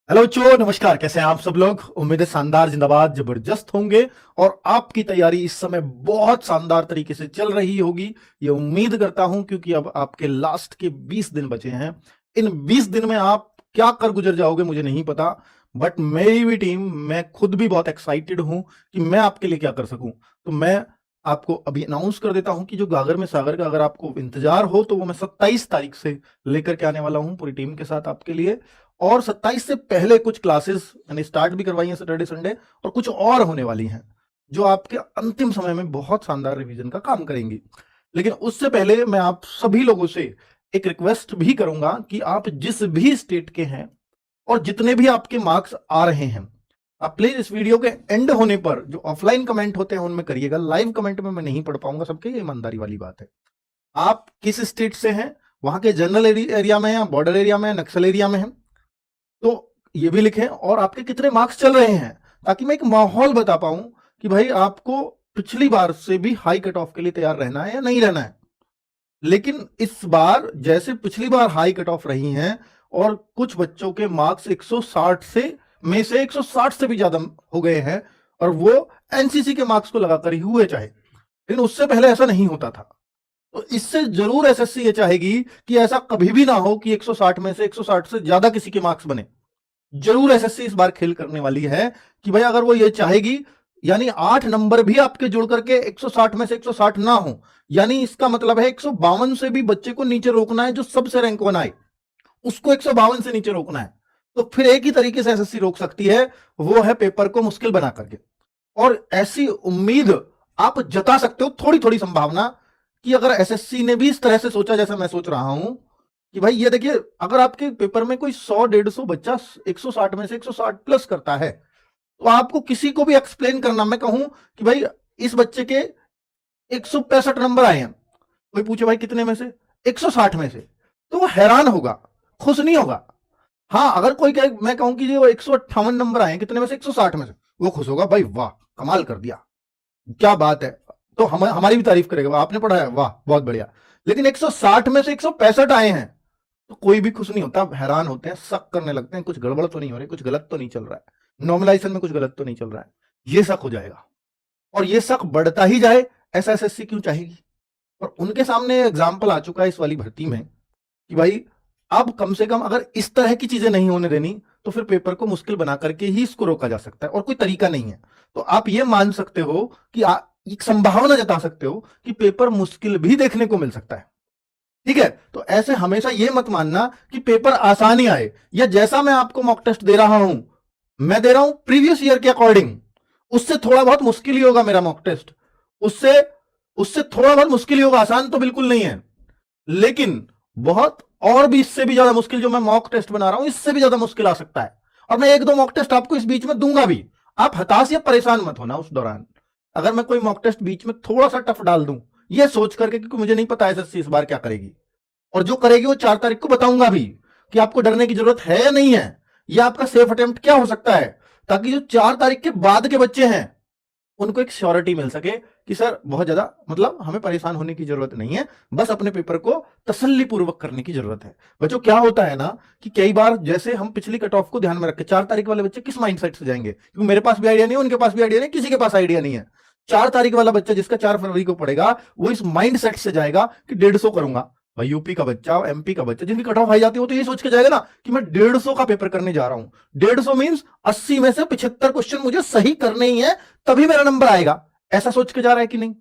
Hello चो, नमस्कार। कैसे हैं आप सब लोग? उम्मीद है शानदार, जिंदाबाद, जबरदस्त होंगे। और आपकी तैयारी इस समय बहुत शानदार तरीके से चल रही होगी, ये उम्मीद करता हूं, क्योंकि अब आपके लास्ट के 20 दिन बचे हैं। इन 20 दिन में आप क्या कर गुजर जाओगे मुझे नहीं पता, बट मेरी भी टीम, मैं खुद भी बहुत एक्साइटेड हूं कि मैं आपके लिए क्या कर सकूं। तो मैं आपको अभी अनाउंस कर देता हूं कि जो गागर में सागर का अगर आपको इंतजार हो तो वो मैं 27 तारीख से लेकर के आने वाला हूं पूरी टीम के साथ आपके लिए। और 27 से पहले कुछ क्लासेस मैंने स्टार्ट भी करवाई हैं सैटरडे संडे, और कुछ और होने वाली हैं जो आपके अंतिम समय में बहुत शानदार रिवीजन का काम करेंगी। लेकिन उससे पहले मैं आप सभी लोगों से एक रिक्वेस्ट भी करूंगा कि आप जिस भी स्टेट के हैं और जितने भी आपके मार्क्स आ रहे हैं, आप प्लीज इस वीडियो के एंड होने पर जो ऑफलाइन कमेंट होते हैं उनमें करिएगा। लाइव कमेंट में मैं नहीं पढ़ पाऊंगा सबके, ये ईमानदारी वाली बात है। आप किस स्टेट से हैं, वहां के जनरल एरिया में या बॉर्डर एरिया में, नक्सल एरिया में हैं, तो ये भी लिखें। और आपके कितने मार्क्स चल रहे हैं, ताकि मैं एक माहौल बता पाऊं कि भाई आपको पिछली बार से भी हाई कट ऑफ के लिए तैयार रहना है या नहीं रहना है। लेकिन इस बार जैसे पिछली बार हाई कट ऑफ रही हैं और कुछ बच्चों के मार्क्स 160 से में से 160 से भी ज्यादा हो गए हैं, और वो एनसीसी के मार्क्स को लगाकर ही हुए चाहे, लेकिन उससे पहले ऐसा नहीं होता था। तो इससे जरूर एसएससी ये चाहेगी कि ऐसा कभी भी ना हो कि 160 में से 160 से ज्यादा किसी के मार्क्स बने। जरूर एसएससी इस बार खेल करने वाली है कि भाई अगर वो ये चाहेगी, यानी 8 नंबर भी आपके जुड़ करके 160 में से 160 ना हो, यानी इसका मतलब है 152 से भी बच्चे को नीचे रोकना है। जो सबसे रैंक 1 आए उसको 152 से नीचे रोकना है। तो फिर एक ही तरीके से एसएससी रोक सकती है, वो है पेपर को मुश्किल बना करके। और ऐसी उम्मीद आप जता सकते हो, थोड़ी थोड़ी संभावना, कि अगर एसएससी ने भी इस तरह से सोचा जैसा मैं सोच रहा हूं कि भाई ये देखिए, अगर आपके पेपर में कोई 100-150 बच्चा 160 में से 160 प्लस करता है, तो आपको किसी को भी एक्सप्लेन करना, मैं कहूं कि भाई इस बच्चे के 165 नंबर आए हैं, कोई पूछे भाई कितने में से, 160 में से, तो वो हैरान होगा, खुश नहीं होगा। हाँ, अगर कोई कहे, मैं कहूं कि वो 158 नंबर आए कितने में से, 160 में से, वो खुश होगा, भाई वाह कमाल कर दिया, क्या बात है। तो हमारी भी तारीफ करेगा, वाह आपने पढ़ा है, वाह बहुत बढ़िया। लेकिन 160 में से 165 आए हैं, तो कोई भी खुश नहीं होता, हैरान होते हैं, शक करने लगते हैं, कुछ गड़बड़ तो नहीं हो रही, कुछ गलत तो नहीं चल रहा है, नॉर्मलाइजेशन में कुछ गलत तो नहीं चल रहा है। ये शक हो जाएगा, और ये शक बढ़ता ही जाए, ऐसा एसएससी क्यों चाहेगी। और उनके सामने एग्जाम्पल आ चुका है इस वाली भर्ती में कि भाई अब कम से कम अगर इस तरह की चीजें नहीं होने देनी, तो फिर पेपर को मुश्किल बना करके ही इसको रोका जा सकता है, और कोई तरीका नहीं है। तो आप ये मान सकते हो कि एक संभावना जता सकते हो कि पेपर मुश्किल भी देखने को मिल सकता है। ठीक है, तो ऐसे हमेशा ये मत मानना कि पेपर आसान ही आए, या जैसा मैं आपको मॉक टेस्ट दे रहा हूं, मैं दे रहा हूं प्रीवियस ईयर के अकॉर्डिंग, उससे थोड़ा बहुत मुश्किल ही होगा मेरा मॉक टेस्ट, उससे उससे थोड़ा बहुत मुश्किल ही होगा, आसान तो बिल्कुल नहीं है। लेकिन बहुत और भी इससे भी ज्यादा मुश्किल जो मैं मॉक टेस्ट बना रहा हूं, इससे भी ज्यादा मुश्किल आ सकता है। और मैं एक दो मॉक टेस्ट आपको इस बीच में दूंगा भी, आप हताश या परेशान मत होना उस दौरान, अगर मैं कोई मॉक टेस्ट बीच में थोड़ा सा टफ डाल दूं, ये सोच करके, क्योंकि मुझे नहीं पता एसएससी इस बार क्या करेगी, और जो करेगी वो 4 तारीख को बताऊंगा भी कि आपको डरने की जरूरत है या नहीं है, या आपका सेफ अटेम्प्ट क्या हो सकता है, ताकि जो 4 तारीख के बाद के बच्चे हैं उनको एक श्योरिटी मिल सके कि सर बहुत ज्यादा, मतलब हमें परेशान होने की जरूरत नहीं है, बस अपने पेपर को तसल्ली पूर्वक करने की जरूरत है। बच्चों क्या होता है ना कि कई बार जैसे हम पिछली कट ऑफ को ध्यान में रखें, 4 तारीख वाले बच्चे किस माइंडसेट से जाएंगे, क्योंकि मेरे पास भी आइडिया नहीं है, उनके पास भी आइडिया नहीं, किसी के पास आइडिया नहीं है। 4 तारीख वाला बच्चा जिसका 4 फरवरी को पड़ेगा, वो इस माइंड सेट से जाएगा कि 150 करूंगा। भाई यूपी का बच्चा, एमपी का बच्चा जिनकी कट ऑफ आई जाती है, वो तो ये सोच के जाएगा ना कि मैं 150 का पेपर करने जा रहा हूं। 150 मींस 80 में से 75 क्वेश्चन मुझे सही करने ही है, तभी मेरा नंबर आएगा, ऐसा सोच के जा रहा है कि नहीं।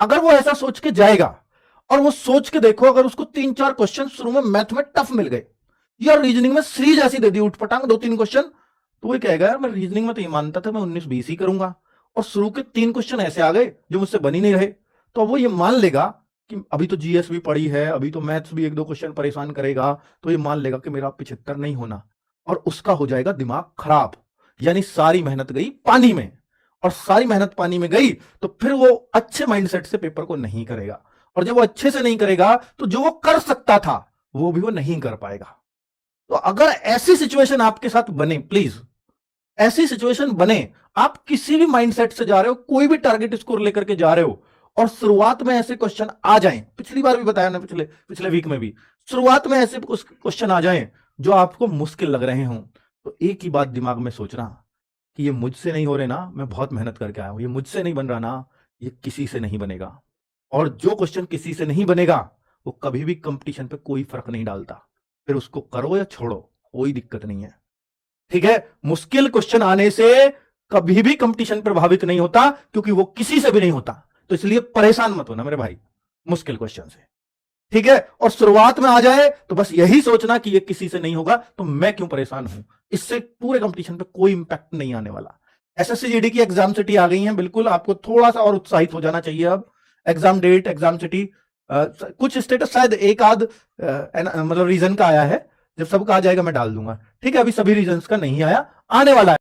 अगर वो ऐसा सोच के जाएगा, और वो सोच के देखो, अगर उसको 3-4 क्वेश्चन शुरू में मैथ में टफ मिल गए, या रीजनिंग में सीरीज ऐसी दे दी उठपटांग 2-3 क्वेश्चन, तो वो कहेगा यार मैं रीजनिंग में तो ये मानता था मैं 19-20 ही करूंगा, और शुरू के 3 क्वेश्चन ऐसे आ गए जो मुझसे बन ही नहीं रहे। तो वो ये मान लेगा कि अभी तो जीएस भी पड़ी है, अभी तो मैथ्स भी 1-2 क्वेश्चन परेशान करेगा, तो ये मान लेगा कि मेरा 75 नहीं होना, और उसका हो जाएगा दिमाग खराब, यानी सारी मेहनत गई पानी में। और सारी मेहनत पानी में गई तो फिर वो अच्छे माइंडसेट से पेपर को नहीं करेगा, और जब वो अच्छे से नहीं करेगा तो जो वो कर सकता था वो भी वो नहीं कर पाएगा। तो अगर ऐसी सिचुएशन आपके साथ बने, प्लीज ऐसी सिचुएशन बने, आप किसी भी माइंडसेट से जा रहे हो, कोई भी टारगेट स्कोर लेकर के जा रहे हो, और शुरुआत में ऐसे क्वेश्चन आ जाएं, पिछली बार भी बताया ना, पिछले पिछले वीक में भी, शुरुआत में ऐसे क्वेश्चन आ जाएं जो आपको मुश्किल लग रहे हों, तो एक ही बात दिमाग में सोचना कि ये मुझसे नहीं हो रहे ना, मैं बहुत मेहनत करके आया हूं, ये मुझसे नहीं बन रहा ना, ये किसी से नहीं बनेगा। और जो क्वेश्चन किसी से नहीं बनेगा वो कभी भी कंपटीशन पे कोई फर्क नहीं डालता, फिर उसको करो या छोड़ो, कोई दिक्कत नहीं है। ठीक है, मुश्किल क्वेश्चन आने से कभी भी कंपटीशन प्रभावित नहीं होता, क्योंकि वो किसी से भी नहीं होता। तो इसलिए परेशान मत होना मेरे भाई मुश्किल क्वेश्चन से। ठीक है, और शुरुआत में आ जाए तो बस यही सोचना कि ये किसी से नहीं होगा तो मैं क्यों परेशान हूं, इससे पूरे कंपटीशन पे कोई इंपैक्ट नहीं आने वाला। एसएससी जीडी की एग्जाम सिटी आ गई है, बिल्कुल आपको थोड़ा सा और उत्साहित हो जाना चाहिए। अब एग्जाम डेट, एग्जाम सिटी, कुछ स्टेटस शायद एक आध मतलब रीजन का आया है, जब सबका आ जाएगा मैं डाल दूंगा। ठीक है, अभी सभी रीजन का नहीं आया, आने वाला है।